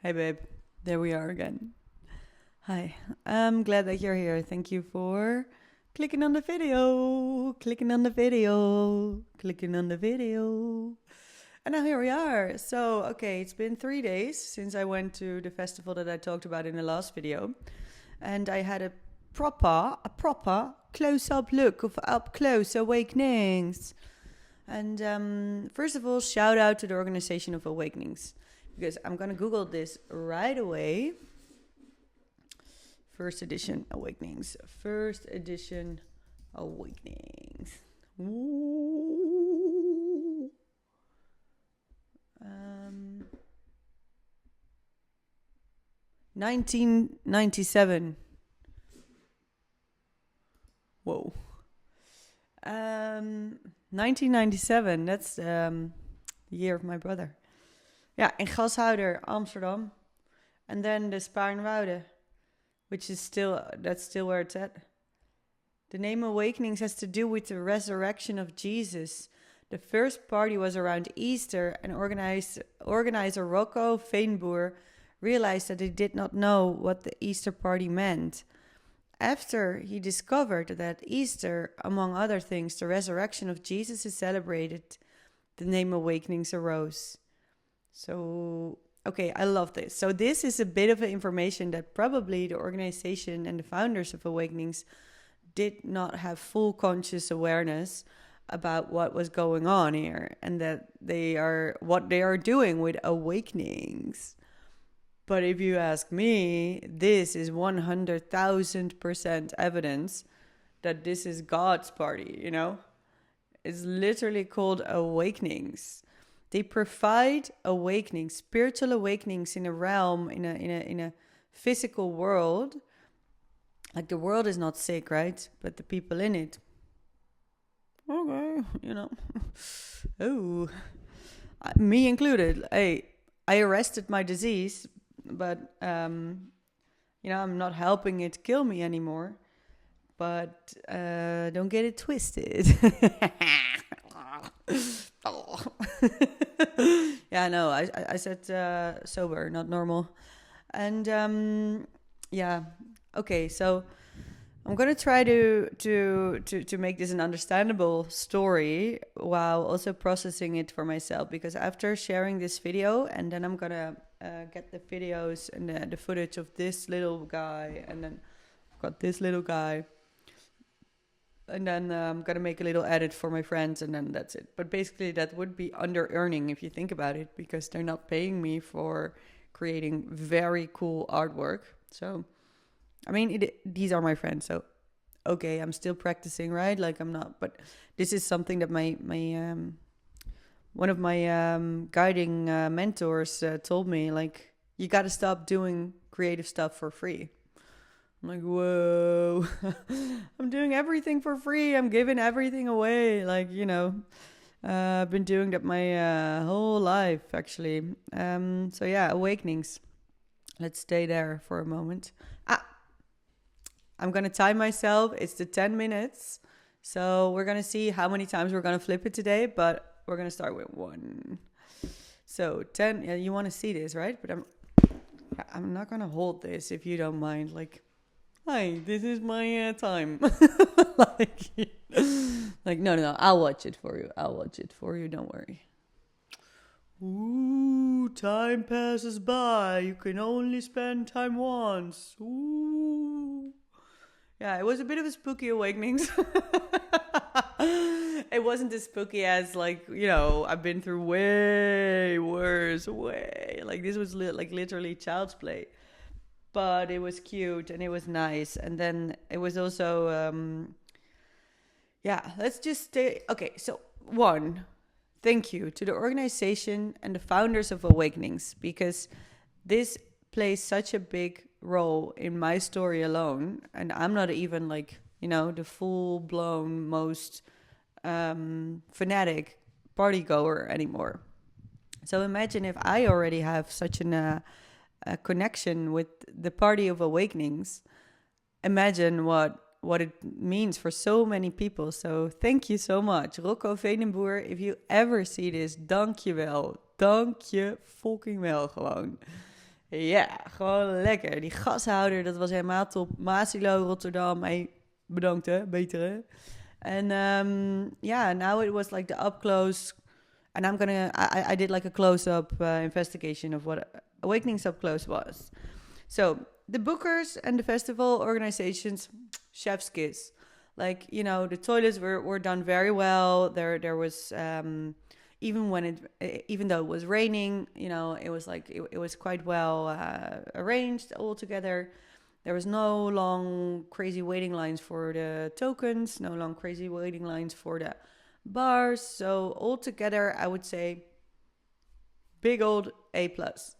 Hey babe, there we are again. Hi, I'm glad that you're here. Thank you for clicking on the video, clicking on the video, clicking on the video. And now here we are. So, okay, it's been 3 days since I went to the festival that I talked about in the last video. And I had a proper close-up look of up-close awakenings. And first of all, shout out to the organization of Awakenings. Because I'm going to Google this right away. First edition Awakenings. First edition Awakenings. Ooh. 1997. Whoa. 1997. That's the year of my brother. Ja, in Gashouder, Amsterdam. And then the Spaarnwoude, which is that's still where it's at. The name Awakenings has to do with the resurrection of Jesus. The first party was around Easter, and organizer Rocco Veenboer realized that he did not know what the Easter party meant. After he discovered that Easter, among other things, the resurrection of Jesus is celebrated, the name Awakenings arose. So, okay, I love this. So this is a bit of information that probably the organization and the founders of Awakenings did not have full conscious awareness about what was going on here, and that what they are doing with Awakenings. But if you ask me, this is 100,000% evidence that this is God's party, you know? It's literally called Awakenings. They provide awakenings, spiritual awakenings in a realm, in a physical world. Like the world is not sick, right? But the people in it. Okay, you know. Oh, me included. I arrested my disease, but I'm not helping it kill me anymore. But don't get it twisted. Oh. Yeah, no, I said sober, not normal. And okay, so I'm gonna try to make this an understandable story while also processing it for myself, because after sharing this video, and then I'm gonna get the videos and the footage of this little guy, and then I've got this little guy. And then I'm going to make a little edit for my friends, and then that's it. But basically, that would be under-earning if you think about it, because they're not paying me for creating very cool artwork. So, I mean, these are my friends. So, okay, I'm still practicing, right? Like, I'm not. But this is something that my one of my guiding mentors told me, like, you got to stop doing creative stuff for free. I'm like, whoa, I'm doing everything for free. I'm giving everything away. Like, I've been doing that my whole life, actually. So yeah, Awakenings. Let's stay there for a moment. I'm going to time myself. It's the 10 minutes. So we're going to see how many times we're going to flip it today, but we're going to start with 1. So 10, yeah, you want to see this, right? But I'm not going to hold this if you don't mind. Like, hi, this is my time. like, no, I'll watch it for you. Don't worry. Ooh, time passes by. You can only spend time once. Ooh. Yeah, it was a bit of a spooky Awakenings. It wasn't as spooky as, like, I've been through way worse, like, this was literally child's play. But it was cute and it was nice. And then it was also, let's just stay. Okay, so 1, thank you to the organization and the founders of Awakenings, because this plays such a big role in my story alone. And I'm not even the full-blown, most fanatic party goer anymore. So imagine if I already have such a connection with the party of Awakenings. Imagine what it means for so many people. So thank you so much. Rocco Veenboer, if you ever see this, dank je wel. Dank je fucking wel gewoon. Ja, gewoon lekker. Die gashouder, dat was helemaal top. Masilo, Rotterdam, hey, bedankt hè, beter hè. And yeah, now it was like the up close, and I did like a close up investigation of what Awakenings up close was. So the bookers and the festival organizations, chef's kiss. Like, you know, the toilets were done very well. There was even though it was raining, you know, it was like it was quite well arranged all together. There was no long crazy waiting lines for the tokens, no long crazy waiting lines for the bars. So altogether, I would say big old A plus.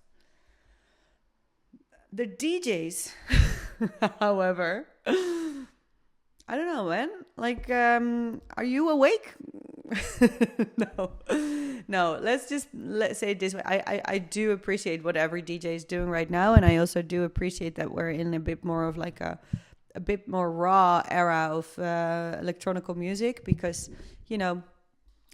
The DJs, however, I don't know, man. Like, are you awake? No. Let's say it this way. I do appreciate what every DJ is doing right now, and I also do appreciate that we're in a bit more of like a bit more raw era of electronic music, because, you know,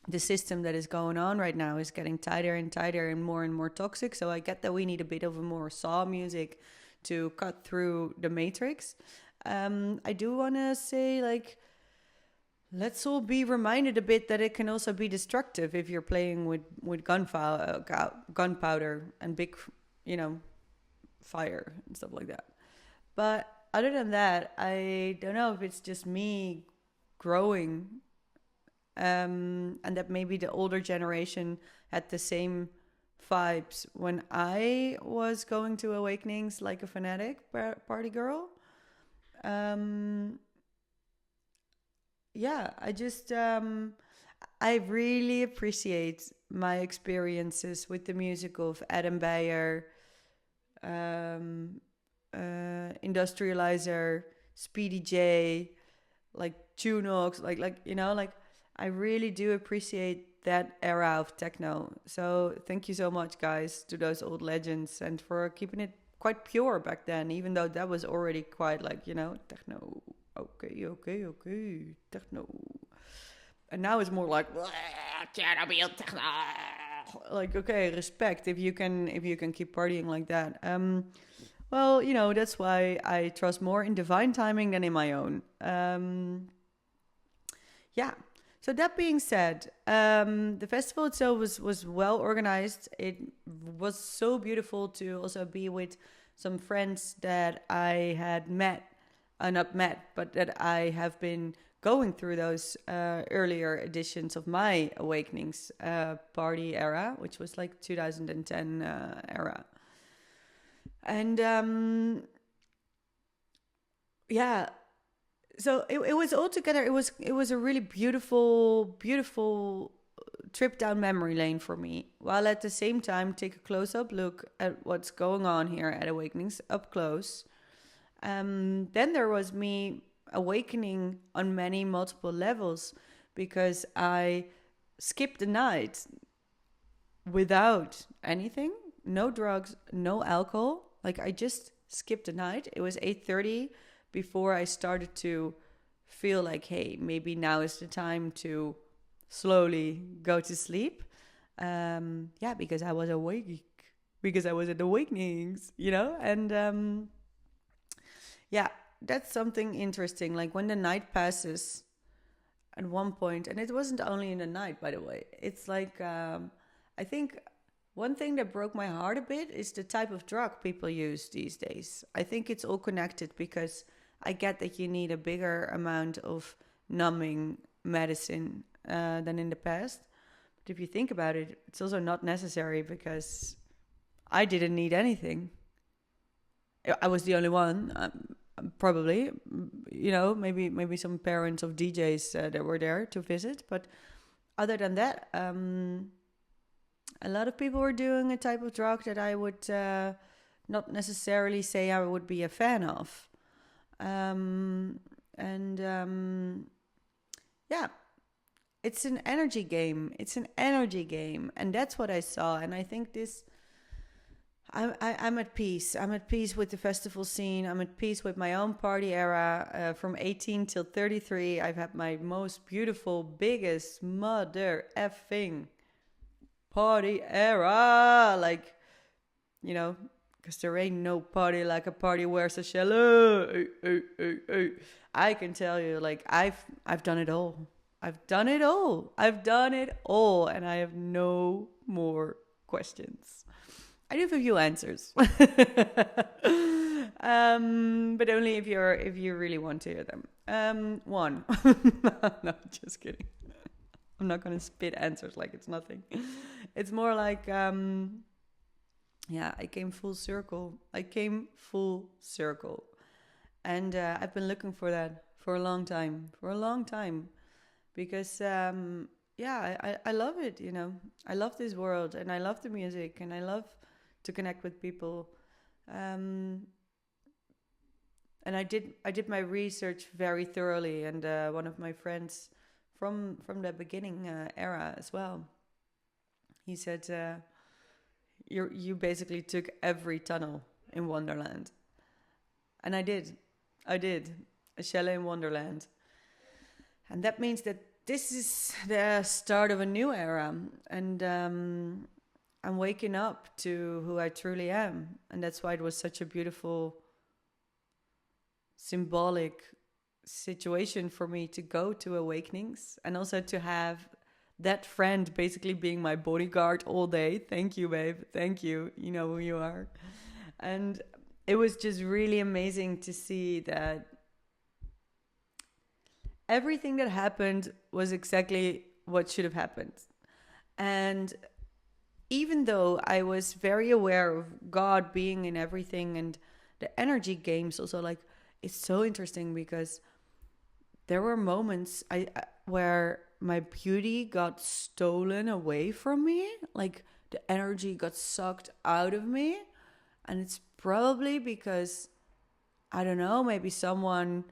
the system that is going on right now is getting tighter and tighter and more toxic. So I get that we need a bit of a more saw music to cut through the matrix. I do want to say, like, let's all be reminded a bit that it can also be destructive if you're playing with gunpowder and big, you know, fire and stuff like that. But other than that, I don't know if it's just me growing, and that maybe the older generation had the same vibes when I was going to Awakenings like a fanatic party girl. Yeah, I really appreciate my experiences with the music of Adam Beyer, Industrializer, Speedy J, like Tunox, like you know, like I really do appreciate that era of techno. So thank you so much, guys, to those old legends, and for keeping it quite pure back then, even though that was already quite like, you know, techno. Okay, techno. And now it's more like techno. Like, okay, respect if you can keep partying like that. Well, you know, that's why I trust more in divine timing than in my own. Yeah. So that being said, the festival itself was well organized. It was so beautiful to also be with some friends that I had met, not met, but that I have been going through those earlier editions of my Awakenings party era, which was like 2010 era. And yeah, so it was all together. It was a really beautiful trip down memory lane for me, while at the same time take a close-up look at what's going on here at Awakenings up close. Then there was me awakening on multiple levels, because I skipped the night without anything, no drugs, no alcohol. Like, I just skipped the night. It was 8:30 before I started to feel like, hey, maybe now is the time to slowly go to sleep. Yeah, because I was awake, because I was at Awakenings, you know? And yeah, that's something interesting. Like, when the night passes at one point, and it wasn't only in the night, by the way. It's like, I think one thing that broke my heart a bit is the type of drug people use these days. I think it's all connected, because I get that you need a bigger amount of numbing medicine than in the past. But if you think about it, it's also not necessary, because I didn't need anything. I was the only one, probably. You know, maybe some parents of DJs that were there to visit. But other than that, a lot of people were doing a type of drug that I would not necessarily say I would be a fan of. Yeah, it's an energy game. And that's what I saw. And I think I'm at peace. I'm at peace with the festival scene. I'm at peace with my own party era. From 18 till 33, I've had my most beautiful, biggest mother effing party era. Like, you know, Because there ain't no party like a party wears a shell. I can tell you, like, I've done it all. I've done it all. I've done it all. And I have no more questions. I do have a few answers. But only if you really want to hear them. One. No, just kidding. I'm not going to spit answers like it's nothing. It's more like, I came full circle. And I've been looking for that for a long time. Because, I love it, you know. I love this world, and I love the music, and I love to connect with people. And I did my research very thoroughly, and one of my friends from the beginning era as well, he said, you basically took every tunnel in Wonderland. And I did a chalet in Wonderland. And that means that this is the start of a new era, and I'm waking up to who I truly am. And that's why it was such a beautiful, symbolic situation for me to go to Awakenings, and also to have that friend basically being my bodyguard all day. Thank you, babe. Thank you. You know who you are. And it was just really amazing to see that everything that happened was exactly what should have happened. And even though I was very aware of God being in everything, and the energy games also, like, it's so interesting because there were moments where my beauty got stolen away from me. Like, the energy got sucked out of me. And it's probably because, I don't know, maybe someone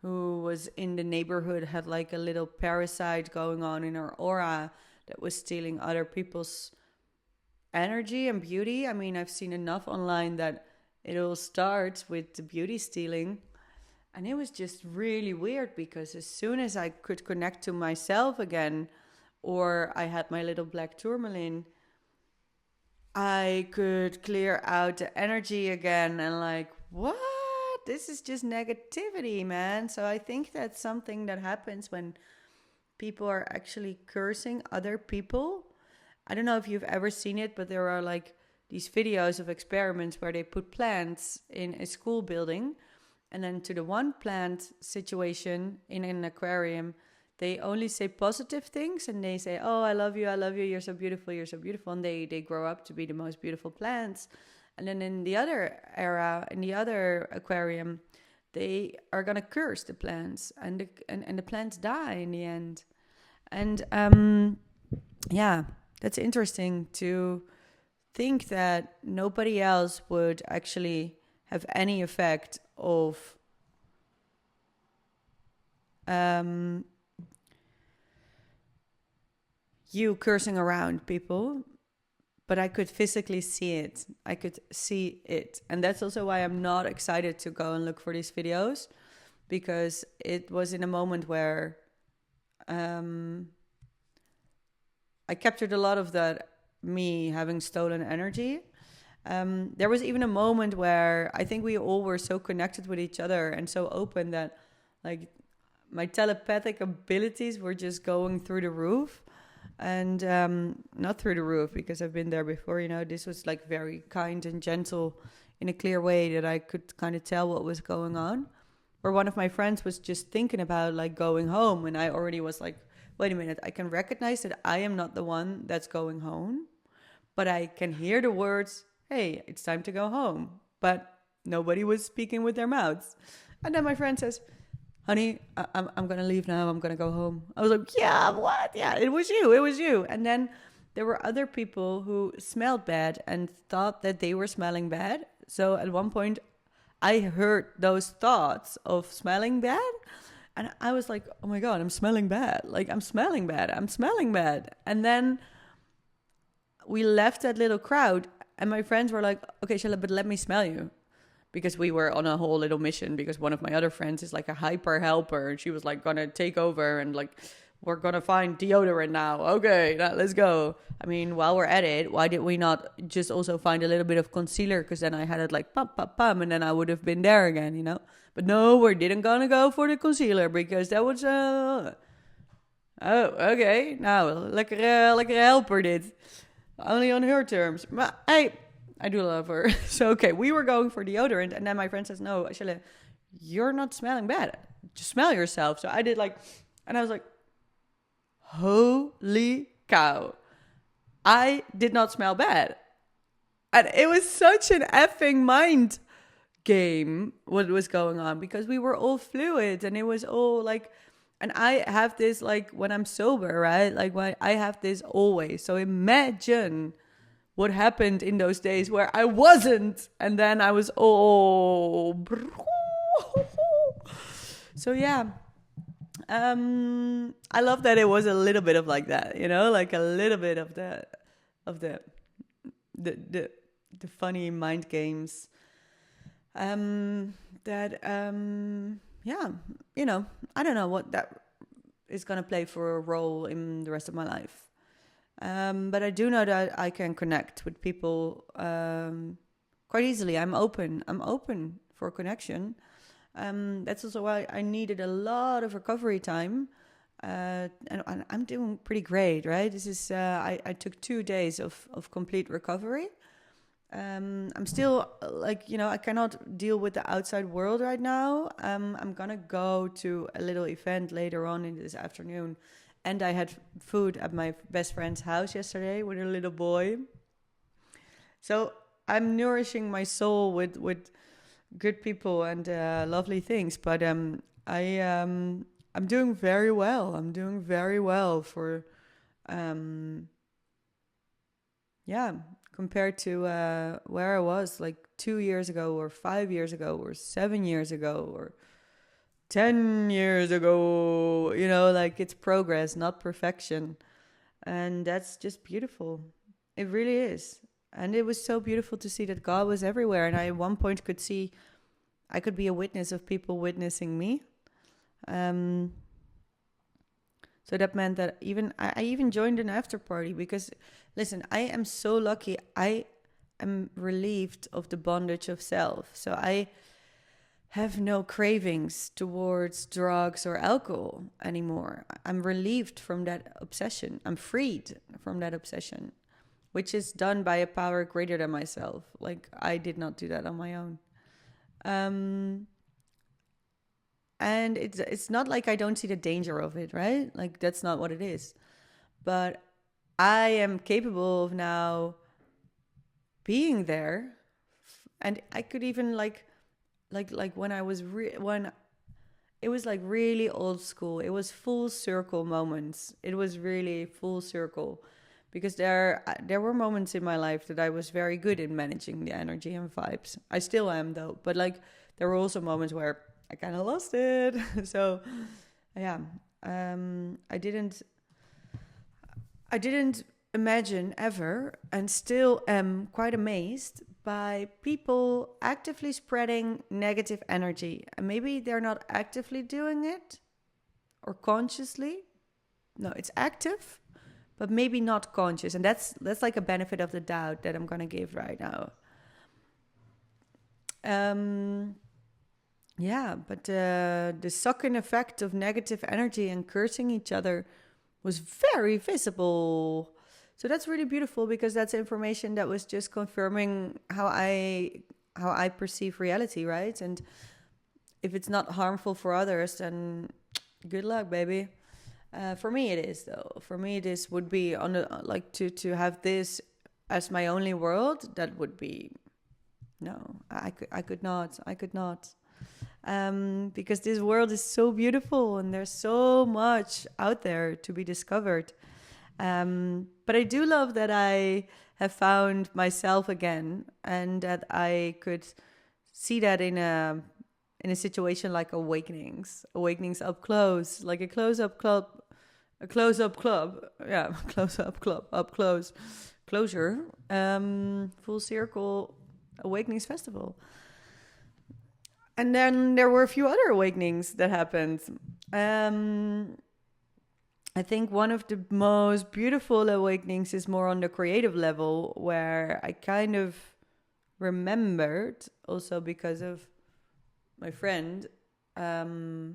who was in the neighborhood had like a little parasite going on in her aura that was stealing other people's energy and beauty. I mean, I've seen enough online that it all starts with the beauty stealing. And it was just really weird because as soon as I could connect to myself again, or I had my little black tourmaline, I could clear out the energy again. And like, what? This is just negativity, man. So I think that's something that happens when people are actually cursing other people. I don't know if you've ever seen it, but there are like these videos of experiments where they put plants in a school building. And then to the one plant situation in an aquarium, they only say positive things. And they say, oh, I love you, you're so beautiful, you're so beautiful. And they grow up to be the most beautiful plants. And then in the other era, in the other aquarium, they are going to curse the plants. And the plants die in the end. And that's interesting to think that nobody else would actually have any effect of you cursing around people, but I could physically see it. I could see it. And that's also why I'm not excited to go and look for these videos, because it was in a moment where I captured a lot of that, me having stolen energy. There was even a moment where I think we all were so connected with each other and so open that like my telepathic abilities were just going through the roof. And not through the roof, because I've been there before, you know. This was like very kind and gentle in a clear way that I could kind of tell what was going on. Or one of my friends was just thinking about like going home, and I already was like, wait a minute, I can recognize that I am not the one that's going home, but I can hear the words, hey, it's time to go home. But nobody was speaking with their mouths. And then my friend says, honey, I'm going to leave now. I'm going to go home. I was like, yeah, what? Yeah, it was you. And then there were other people who smelled bad and thought that they were smelling bad. So at one point, I heard those thoughts of smelling bad. And I was like, oh my God, I'm smelling bad. Like, I'm smelling bad. And then we left that little crowd. And my friends were like, okay, Shella, but let me smell you. Because we were on a whole little mission, because one of my other friends is like a hyper helper, and she was like gonna take over and like we're gonna find deodorant now. Okay, now let's go. I mean, while we're at it, why did we not just also find a little bit of concealer? Because then I had it like pum, pum, pum, and then I would have been there again, you know? But no, we didn't gonna go for the concealer because that was... Oh, okay. Nou, lekkere helper dit. Only on her terms. Maar I do love her. So, okay, we were going for deodorant. And then my friend says, no, Ashele, you're not smelling bad. Just smell yourself. So I did like... And I was like, holy cow. I did not smell bad. And it was such an effing mind game what was going on. Because we were all fluid. And it was all like... And I have this, like, when I'm sober, right? Like, when I have this always. So imagine what happened in those days where I wasn't. And then I was all... So, yeah. I love that it was a little bit of like that, you know? Like, a little bit of the funny mind games. Yeah, you know, I don't know what that is going to play for a role in the rest of my life. But I do know that I can connect with people quite easily. I'm open for connection. That's also why I needed a lot of recovery time. And I'm doing pretty great, right? This is I took 2 days of complete recovery. I'm still like, you know, I cannot deal with the outside world right now. I'm gonna go to a little event later on in this afternoon. And I had food at my best friend's house yesterday with a little boy. So I'm nourishing my soul with good people and lovely things. But I'm doing very well. I'm doing very well for, compared to where I was like 2 years ago or 5 years ago or 7 years ago or 10 years ago, you know, like it's progress, not perfection. And that's just beautiful. It really is. And it was so beautiful to see that God was everywhere. And I at one point could see, I could be a witness of people witnessing me. So that meant that I even joined an after party because, listen, I am so lucky. I am relieved of the bondage of self. So I have no cravings towards drugs or alcohol anymore. I'm relieved from that obsession. I'm freed from that obsession, which is done by a power greater than myself. Like, I did not do that on my own. And it's not like I don't see the danger of it, right? Like, that's not what it is. But I am capable of now being there. And I could even like when I was when it was like really old school. It was full circle moments. It was really full circle. Because there were moments in my life that I was very good in managing the energy and vibes. I still am, though. But like, there were also moments where I kind of lost it. So, yeah, I didn't imagine ever, and still am quite amazed by people actively spreading negative energy. And maybe they're not actively doing it or consciously. No, it's active, but maybe not conscious. And that's like a benefit of the doubt that I'm going to give right now. Yeah, but the sucking effect of negative energy and cursing each other was very visible. So that's really beautiful because that's information that was just confirming how I perceive reality, right? And if it's not harmful for others, then good luck, baby. For me, it is though. For me, this would be on the, like to have this as my only world. That would be no. I could not. Because this world is so beautiful and there's so much out there to be discovered. But I do love that I have found myself again and that I could see that in a situation like awakenings up close, like a close-up club, up close, closure, full circle awakenings festival. And then there were a few other awakenings that happened. I think one of the most beautiful awakenings is more on the creative level, where I kind of remembered, also because of my friend, that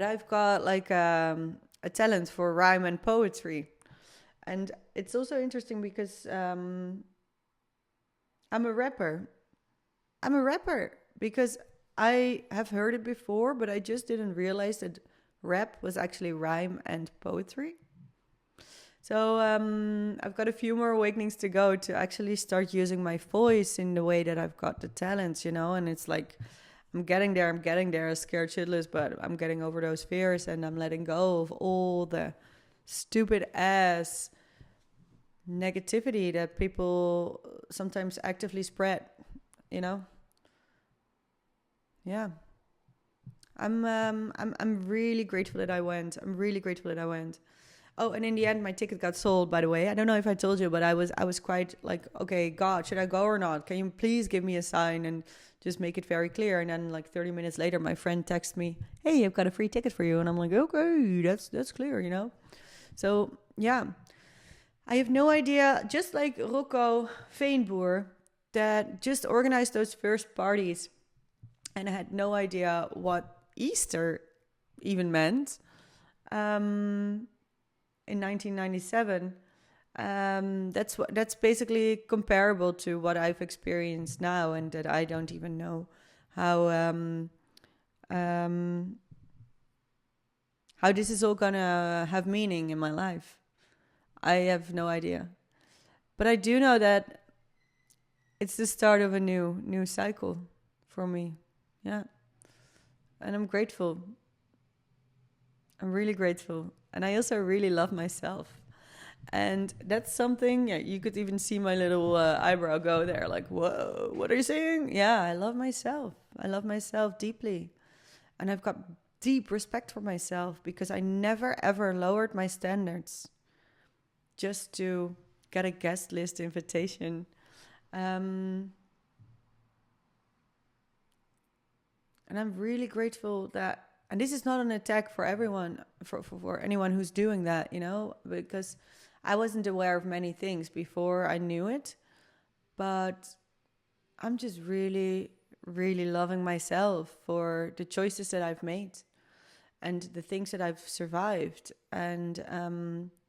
I've got like a talent for rhyme and poetry. And it's also interesting because I'm a rapper. I'm a rapper because I have heard it before, but I just didn't realize that rap was actually rhyme and poetry. So I've got a few more awakenings to go to actually start using my voice in the way that I've got the talents, you know. And it's like I'm getting there, scared shitless, but I'm getting over those fears and I'm letting go of all the stupid ass negativity that people sometimes actively spread, you know. Yeah. I'm really grateful that I went. I'm really grateful that I went. Oh, and in the end, my ticket got sold. By the way, I don't know if I told you, but I was quite like, okay, God, should I go or not? Can you please give me a sign and just make it very clear? And then, like 30 minutes later, my friend texts me, "Hey, I've got a free ticket for you," and I'm like, okay, that's clear, you know. So yeah, I have no idea. Just like Rocco Veenboer, that just organized those first parties, and I had no idea what Easter even meant. In 1997, that's basically comparable to what I've experienced now, and that I don't even know how how this is all gonna have meaning in my life. I have no idea, but I do know that it's the start of a new cycle for me. Yeah, and I'm grateful. I'm really grateful. And I also really love myself. And that's something, yeah, you could even see my little eyebrow go there, like, whoa, what are you saying? Yeah, I love myself. I love myself deeply. And I've got deep respect for myself because I never, ever lowered my standards just to get a guest list invitation. And I'm really grateful that, and this is not an attack for everyone, for anyone who's doing that, you know, because I wasn't aware of many things before I knew it, but I'm just really, really loving myself for the choices that I've made and the things that I've survived, and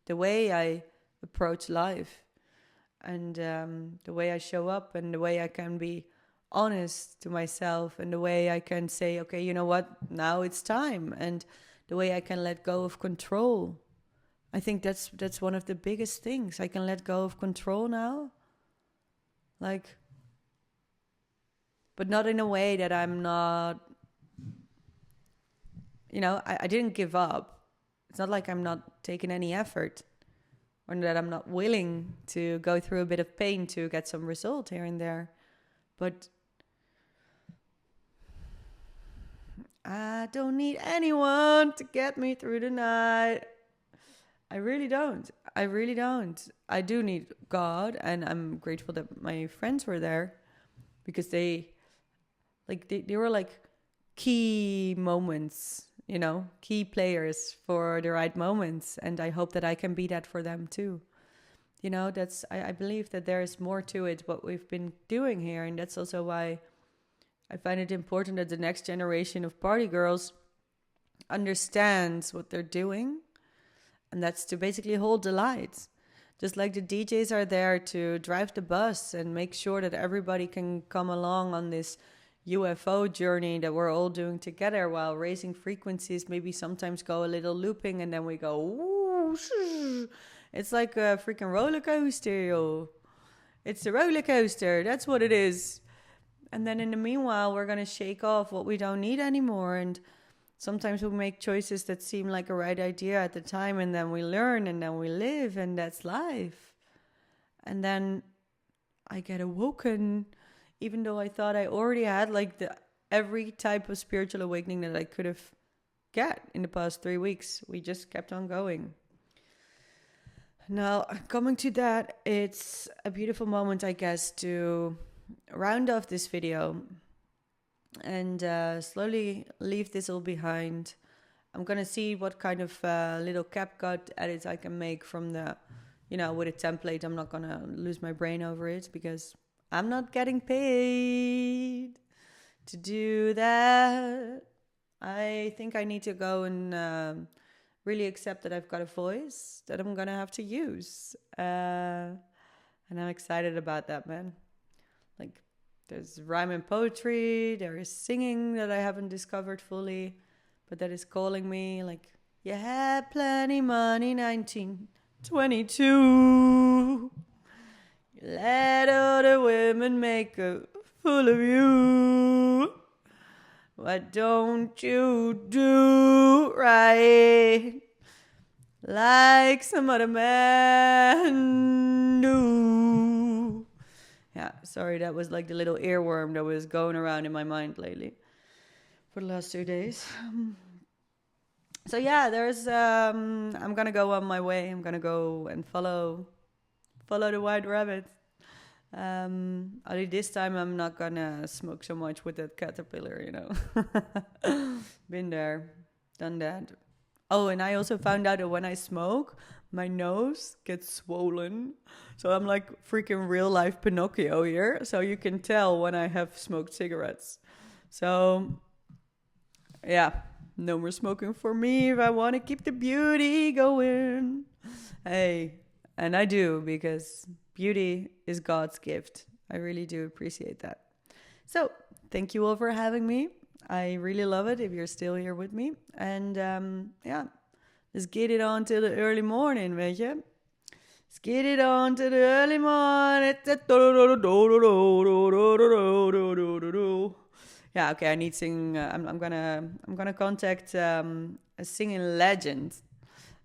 the way I approach life, and the way I show up, and the way I can be honest to myself, and the way I can say, okay, you know what, now it's time, and the way I can let go of control. I think that's one of the biggest things. I can let go of control now, like, but not in a way that I'm not, you know, I didn't give up. It's not like I'm not taking any effort, or that I'm not willing to go through a bit of pain to get some result here and there, but I don't need anyone to get me through the night. I really don't. I really don't. I do need God, and I'm grateful that my friends were there because they were like key moments, you know, key players for the right moments, and I hope that I can be that for them too. You know, that's I believe that there is more to it what we've been doing here, and that's also why I find it important that the next generation of party girls understands what they're doing, and that's to basically hold the lights. Just like the DJs are there to drive the bus and make sure that everybody can come along on this UFO journey that we're all doing together, while raising frequencies maybe sometimes go a little looping, and then we go, ooh, shh. It's like a freaking roller coaster, yo. It's a roller coaster, that's what it is. And then in the meanwhile, we're going to shake off what we don't need anymore. And sometimes we make choices that seem like a right idea at the time, and then we learn, and then we live, and that's life. And then I get awoken, even though I thought I already had like every type of spiritual awakening that I could have get in the past 3 weeks. We just kept on going. Now, coming to that, it's a beautiful moment, I guess, to round off this video and slowly leave this all behind, I'm gonna see what kind of little CapCut edits I can make from the, with a template. I'm not gonna lose my brain over it because I'm not getting paid to do that. I think I need to go and really accept that I've got a voice that I'm gonna have to use, and I'm excited about that, man. Like, there's rhyme and poetry, there is singing that I haven't discovered fully, but that is calling me. Like, you had plenty money, 1922. You let other women make a fool of you. What don't you do right like some other man do? Yeah, sorry, that was like the little earworm that was going around in my mind lately for the last 2 days. So yeah, I'm gonna go on my way. I'm gonna go and follow the white rabbit. Only this time I'm not gonna smoke so much with that caterpillar, Been there, done that. Oh, and I also found out that when I smoke, my nose gets swollen. So I'm like freaking real life Pinocchio here. So you can tell when I have smoked cigarettes. So yeah, no more smoking for me if I want to keep the beauty going. Hey, and I do, because beauty is God's gift. I really do appreciate that. So thank you all for having me. I really love it if you're still here with me. And yeah, let's get it on to the early morning, weet je? Let's get it on to the early morning. Yeah, okay, I need to sing. I'm gonna contact a singing legend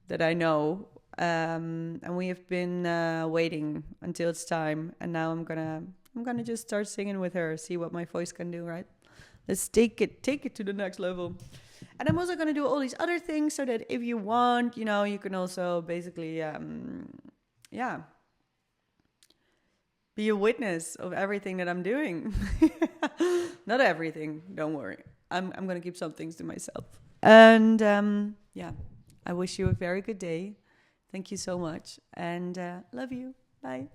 that I know. And we have been waiting until it's time, and now I'm gonna just start singing with her, see what my voice can do, right? Let's take it to the next level. And I'm also gonna do all these other things so that if you want, you can also basically be a witness of everything that I'm doing. Not everything, don't worry. I'm gonna keep some things to myself. And yeah, I wish you a very good day. Thank you so much, and love you. Bye.